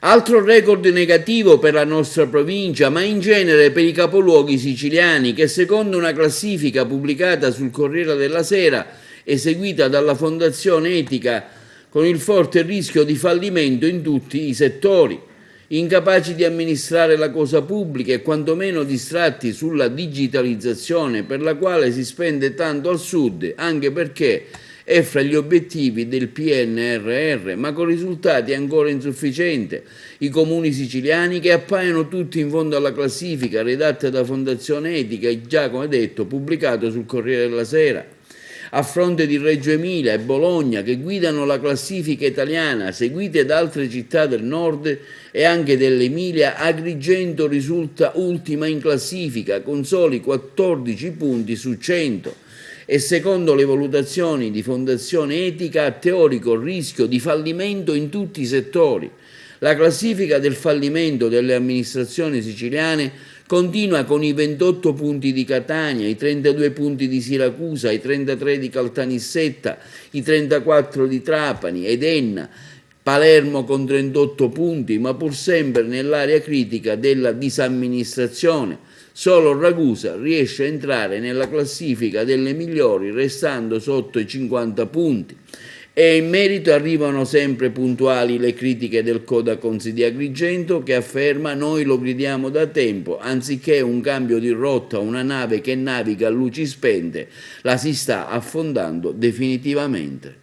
Altro record negativo per la nostra provincia, ma in genere per i capoluoghi siciliani, che secondo una classifica pubblicata sul Corriere della Sera, eseguita dalla Fondazione Etica, con il forte rischio di fallimento in tutti i settori, incapaci di amministrare la cosa pubblica e quantomeno distratti sulla digitalizzazione per la quale si spende tanto al sud, anche perché è fra gli obiettivi del PNRR, ma con risultati ancora insufficienti. I comuni siciliani che appaiono tutti in fondo alla classifica redatta da Fondazione Etica e già, come detto, pubblicato sul Corriere della Sera. A fronte di Reggio Emilia e Bologna, che guidano la classifica italiana, seguite da altre città del nord e anche dell'Emilia, Agrigento risulta ultima in classifica con soli 14 punti su 100 e secondo le valutazioni di Fondazione Etica ha teorico rischio di fallimento in tutti i settori. La classifica del fallimento delle amministrazioni siciliane continua con i 28 punti di Catania, i 32 punti di Siracusa, i 33 di Caltanissetta, i 34 di Trapani ed Enna, Palermo con 38 punti, ma pur sempre nell'area critica della disamministrazione. Solo Ragusa riesce a entrare nella classifica delle migliori, restando sotto i 50 punti. E in merito arrivano sempre puntuali le critiche del Codacons di Agrigento, che afferma: noi lo gridiamo da tempo, anziché un cambio di rotta, una nave che naviga a luci spente, la si sta affondando definitivamente.